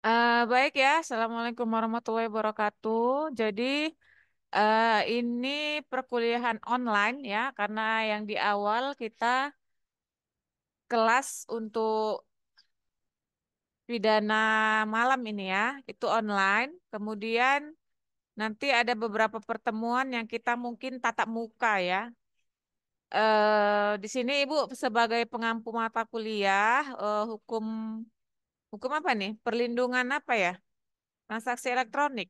Baik ya, Assalamualaikum warahmatullahi wabarakatuh. Jadi ini perkuliahan online ya, karena yang di awal kita kelas untuk pidana malam ini ya, itu online. Kemudian nanti ada beberapa pertemuan yang kita mungkin tatap muka ya. Di sini Ibu sebagai pengampu mata kuliah hukum hukum apa nih? Perlindungan apa ya? Transaksi elektronik.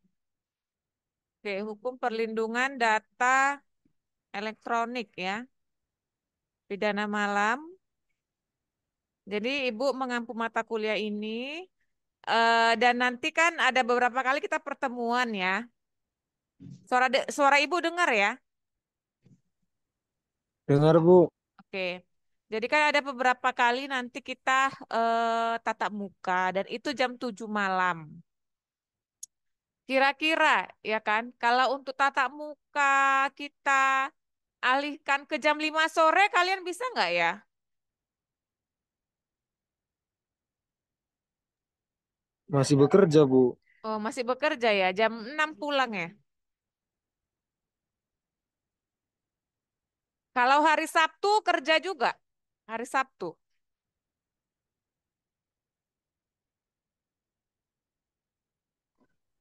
Oke, hukum perlindungan data elektronik ya, pidana malam. Jadi Ibu mengampu mata kuliah ini dan nanti kan ada beberapa kali kita pertemuan ya. Suara Ibu dengar ya? Dengar Bu, Oke. Jadi kan ada beberapa kali nanti kita tatap muka dan itu jam 7 malam. Kira-kira ya kan, kalau untuk tatap muka kita alihkan ke jam 5 sore, kalian bisa nggak ya? masih bekerja Bu. Oh, masih bekerja ya, jam 6 pulang ya? Kalau hari Sabtu kerja juga. Hari Sabtu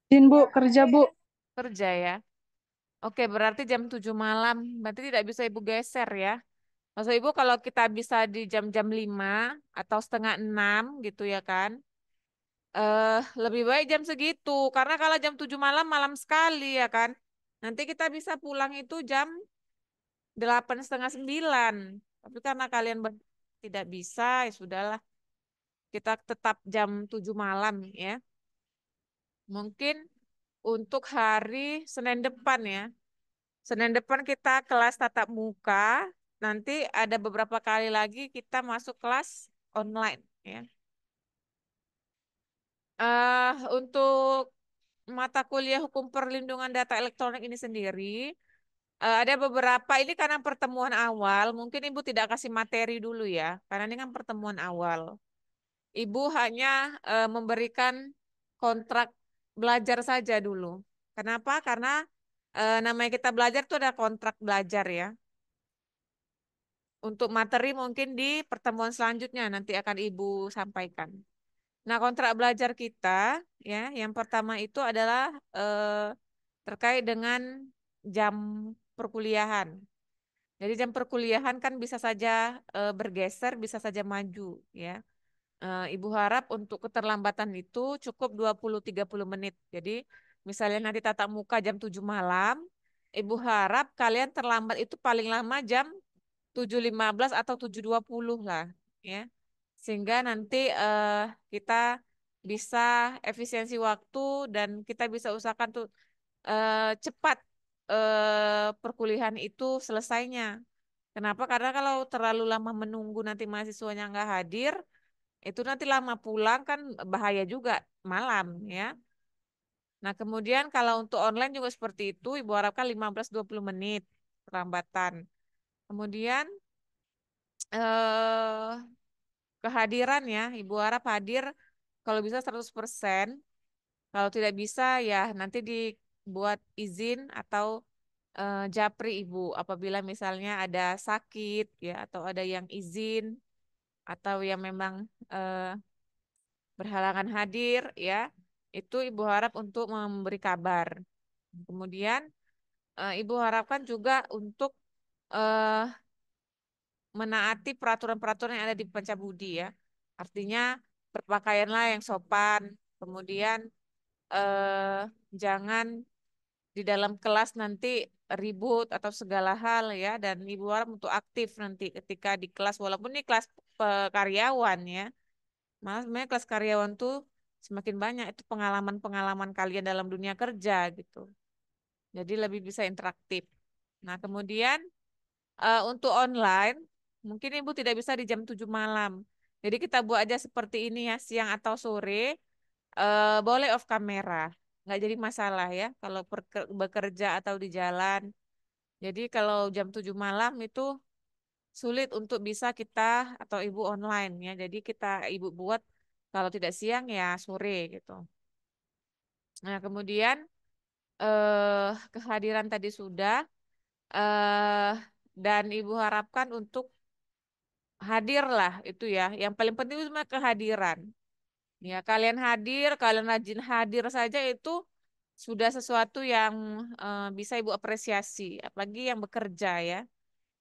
Izin Bu, kerja Bu. kerja ya. Oke, berarti jam 7 malam. Berarti tidak bisa Ibu geser ya. Maksud Ibu kalau kita bisa di jam-jam 5 atau setengah 6 gitu ya kan. Lebih baik jam segitu. Karena kalau jam 7 malam, malam sekali ya kan. Nanti kita bisa pulang itu jam 8 setengah 9. Tapi karena kalian tidak bisa, ya sudahlah. Kita tetap jam 7 malam ya. Mungkin untuk hari Senin depan ya. Senin depan kita kelas tatap muka. Nanti ada beberapa kali lagi kita masuk kelas online ya. Untuk mata kuliah hukum perlindungan data elektronik ini sendiri, ada beberapa ini karena pertemuan awal. Mungkin Ibu tidak kasih materi dulu ya, karena ini kan pertemuan awal. Ibu hanya memberikan kontrak belajar saja dulu. Kenapa? Karena namanya kita belajar tuh ada kontrak belajar ya. Untuk materi mungkin di pertemuan selanjutnya nanti akan Ibu sampaikan. Nah, kontrak belajar kita ya, yang pertama itu adalah terkait dengan jam perkuliahan. Jadi jam perkuliahan kan bisa saja bergeser, bisa saja maju ya. Ibu harap untuk keterlambatan itu cukup 20-30 menit. Jadi misalnya nanti tatap muka jam 7 malam, Ibu harap kalian terlambat itu paling lama jam 7.15 atau 7.20 lah ya. Sehingga nanti kita bisa efisiensi waktu dan kita bisa usahakan tuh cepat perkuliahan itu selesainya. Kenapa? Karena kalau terlalu lama menunggu nanti mahasiswanya nggak hadir, itu nanti lama pulang kan bahaya juga malam ya. Nah, kemudian kalau untuk online juga seperti itu, Ibu harapkan 15-20 menit perlambatan. Kemudian eh kehadiran ya, Ibu harap hadir kalau bisa 100%. Kalau tidak bisa ya nanti dibuat izin atau japri Ibu apabila misalnya ada sakit ya atau ada yang izin atau yang memang eh, berhalangan hadir ya, itu Ibu harap untuk memberi kabar. Kemudian Ibu harapkan juga untuk eh, menaati peraturan-peraturan yang ada di Pancabudi ya. Artinya berpakaianlah yang sopan, kemudian eh, jangan di dalam kelas nanti ribut atau segala hal ya, dan Ibu harap untuk aktif nanti ketika di kelas walaupun ini kelas karyawan ya. Malah sebenarnya kelas karyawan tuh semakin banyak itu pengalaman-pengalaman kalian dalam dunia kerja gitu. Jadi lebih bisa interaktif. Nah, kemudian untuk online, mungkin Ibu tidak bisa di jam 7 malam. Jadi kita buat aja seperti ini ya, siang atau sore, boleh off kamera. Nggak jadi masalah ya, kalau bekerja atau di jalan. Jadi kalau jam 7 malam itu sulit untuk bisa kita atau Ibu online ya. Jadi Ibu buat Kalau tidak siang ya sore gitu. Nah, kemudian kehadiran tadi sudah eh dan Ibu harapkan untuk hadir lah itu ya. Yang paling penting itu cuma kehadiran. Ya, kalian hadir, kalian rajin hadir saja itu sudah sesuatu yang bisa Ibu apresiasi, apalagi yang bekerja ya.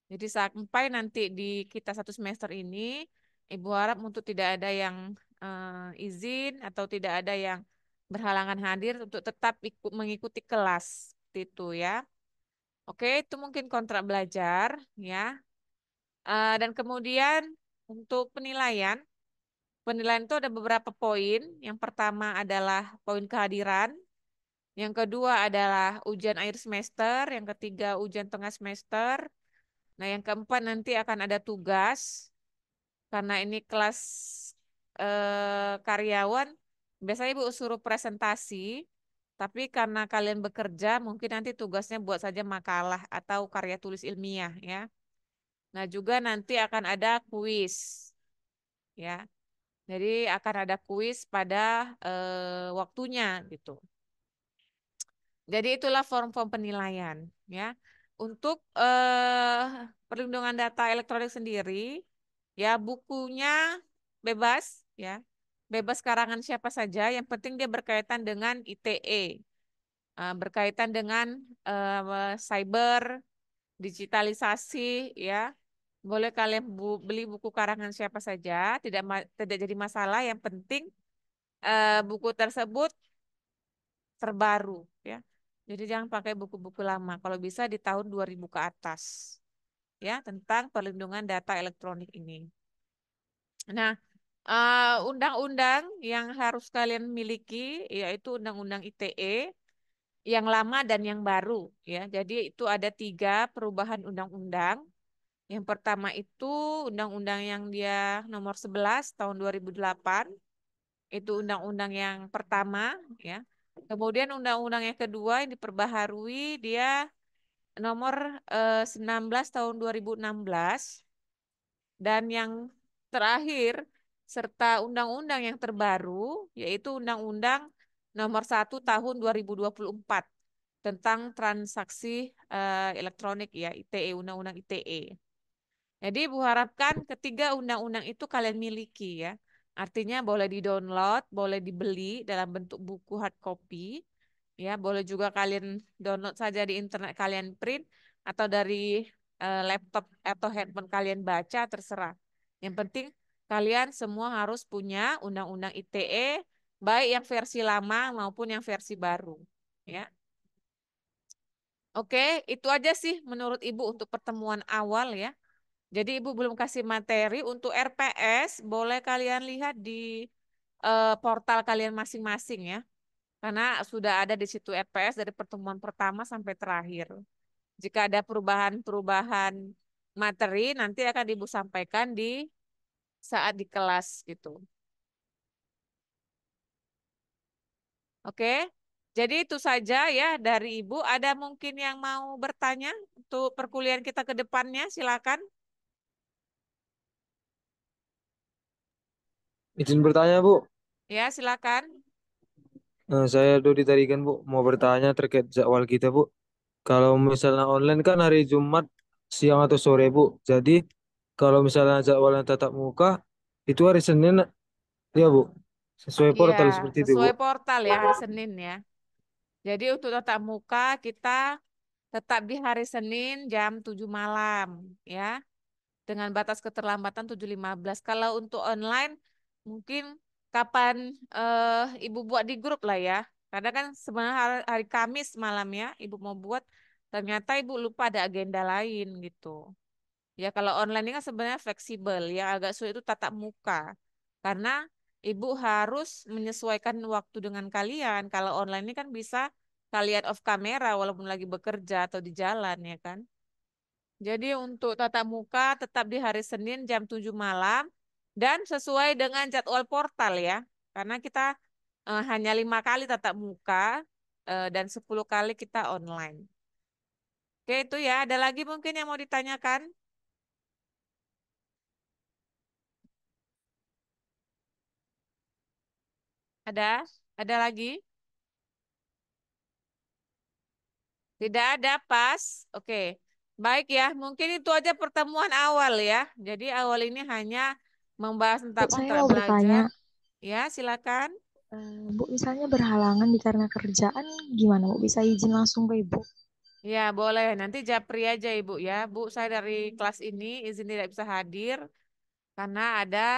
Jadi sampai nanti di kita satu semester ini, Ibu harap untuk tidak ada yang izin atau tidak ada yang berhalangan hadir untuk tetap ikut mengikuti kelas seperti itu ya. Oke, itu mungkin kontrak belajar ya. Dan kemudian untuk penilaian, penilaian itu ada beberapa poin. Yang pertama adalah poin kehadiran. Yang kedua adalah ujian akhir semester. Yang ketiga ujian tengah semester. Nah, yang keempat nanti akan ada tugas. Karena ini kelas karyawan, biasanya Ibu suruh presentasi. Tapi karena kalian bekerja, mungkin nanti tugasnya buat saja makalah atau karya tulis ilmiah ya. Nah, juga nanti akan ada kuis ya. Jadi akan ada kuis pada waktunya gitu. Jadi itulah form-form penilaian ya. Untuk perlindungan data elektronik sendiri ya bukunya bebas ya. Bebas karangan siapa saja, yang penting dia berkaitan dengan ITE, berkaitan dengan cyber, digitalisasi ya. Boleh kalian beli buku karangan siapa saja, tidak jadi masalah. Yang penting buku tersebut terbaru ya. Jadi jangan pakai buku-buku lama. Kalau bisa di tahun 2000 ke atas ya tentang perlindungan data elektronik ini. Nah, undang-undang yang harus kalian miliki yaitu Undang-Undang ITE yang lama dan yang baru ya. Jadi itu ada 3 perubahan undang-undang. Yang pertama itu undang-undang yang dia nomor 11 tahun 2008. Itu undang-undang yang pertama ya. Kemudian undang-undang yang kedua yang diperbaharui dia nomor 19 tahun 2016 dan yang terakhir serta undang-undang yang terbaru yaitu undang-undang nomor 1 tahun 2024 tentang transaksi elektronik ya ITE, undang-undang ITE. Jadi Ibu harapkan ketiga undang-undang itu kalian miliki ya. Artinya boleh di-download, boleh dibeli dalam bentuk buku hard copy. Ya, boleh juga kalian download saja di internet kalian print atau dari laptop atau handphone kalian baca terserah. Yang penting kalian semua harus punya undang-undang ITE baik yang versi lama maupun yang versi baru. Ya. Oke, itu aja sih menurut Ibu untuk pertemuan awal ya. Jadi Ibu belum kasih materi untuk RPS, boleh kalian lihat di portal kalian masing-masing ya. Karena sudah ada di situ RPS dari pertemuan pertama sampai terakhir. Jika ada perubahan-perubahan materi, nanti akan Ibu sampaikan di saat di kelas gitu. Oke, jadi itu saja ya dari Ibu. Ada mungkin yang mau bertanya untuk perkuliahan kita ke depannya? Silakan. Izin bertanya, Bu. Ya, silakan. Saya Dodi Tarigan, Bu. Mau bertanya terkait jadwal kita, Bu. Kalau misalnya online kan hari Jumat siang atau sore, Bu. Jadi kalau misalnya jadwalnya tatap muka, itu hari Senin, ya, Bu. Sesuai Iya, portal seperti itu, Bu. sesuai portal ya hari Senin ya. Jadi untuk tatap muka kita tetap di hari Senin jam 7 malam ya. Dengan batas keterlambatan 7.15. Kalau untuk online mungkin kapan Ibu buat di grup lah ya. Karena kan sebenarnya hari Kamis malam ya Ibu mau buat, ternyata Ibu lupa ada agenda lain gitu. Ya kalau online ini kan sebenarnya fleksibel, yang agak sulit itu tatap muka. Karena Ibu harus menyesuaikan waktu dengan kalian. Kalau online ini kan bisa kalian off kamera walaupun lagi bekerja atau di jalan ya kan. Jadi untuk tatap muka tetap di hari Senin jam 7 malam dan sesuai dengan jadwal portal ya. Karena kita hanya 5 kali tatap muka dan 10 kali kita online. Oke itu ya. Ada lagi mungkin yang mau ditanyakan? Ada? Ada lagi? Tidak ada, pas. Oke. Baik ya, mungkin itu aja pertemuan awal ya. Jadi awal ini hanya membahas Bu, tentang saya kontrak mau bertanya, belajar. Ya, silakan. Bu, misalnya berhalangan karena kerjaan, gimana Bu? Bisa izin langsung ke Ibu? Ya, boleh. Nanti japri aja Ibu ya. Bu, saya dari kelas ini izin tidak bisa hadir karena ada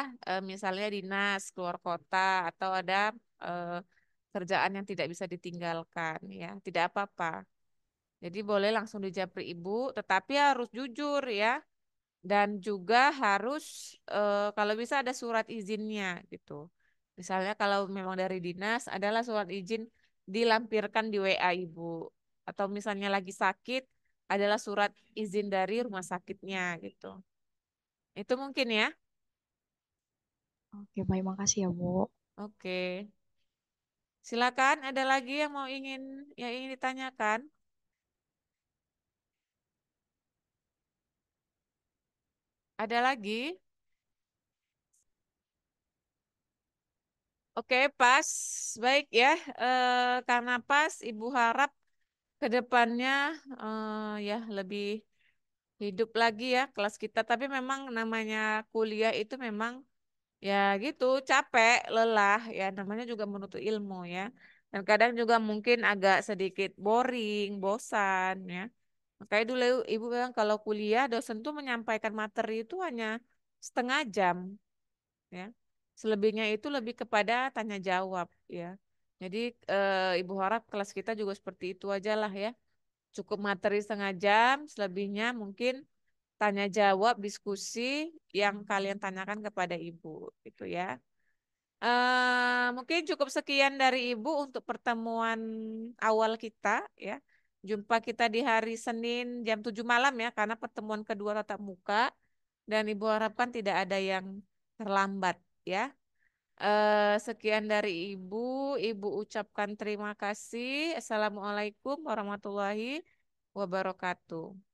misalnya dinas keluar kota atau ada eh, kerjaan yang tidak bisa ditinggalkan ya. Tidak apa-apa. Jadi boleh langsung dijapri Ibu, tetapi harus jujur ya. Dan juga harus kalau bisa ada surat izinnya gitu. Misalnya kalau memang dari dinas adalah surat izin dilampirkan di WA Ibu. Atau misalnya lagi sakit adalah surat izin dari rumah sakitnya gitu. Itu mungkin ya. Oke, baik, makasih ya Bu. Oke. Silakan ada lagi yang mau ingin ditanyakan? Ada lagi? Oke, pas. Baik ya. Karena pas Ibu harap ke depannya ya lebih hidup lagi ya kelas kita. Tapi memang namanya kuliah itu memang ya gitu, capek, lelah ya. Namanya juga menuntut ilmu ya. Dan kadang juga mungkin agak sedikit boring, bosan ya. Makanya dulu Ibu bilang kalau kuliah dosen tuh menyampaikan materi itu hanya setengah jam ya. Selebihnya itu lebih kepada tanya jawab ya. Jadi Ibu harap kelas kita juga seperti itu aja lah ya. Cukup materi setengah jam, selebihnya mungkin tanya jawab, diskusi yang kalian tanyakan kepada Ibu, gitu ya. Mungkin cukup sekian dari Ibu untuk pertemuan awal kita ya. Jumpa kita di hari Senin jam 7 malam ya, karena pertemuan kedua tatap muka dan Ibu harapkan tidak ada yang terlambat ya. Sekian dari Ibu. Ibu ucapkan terima kasih. Assalamualaikum warahmatullahi wabarakatuh.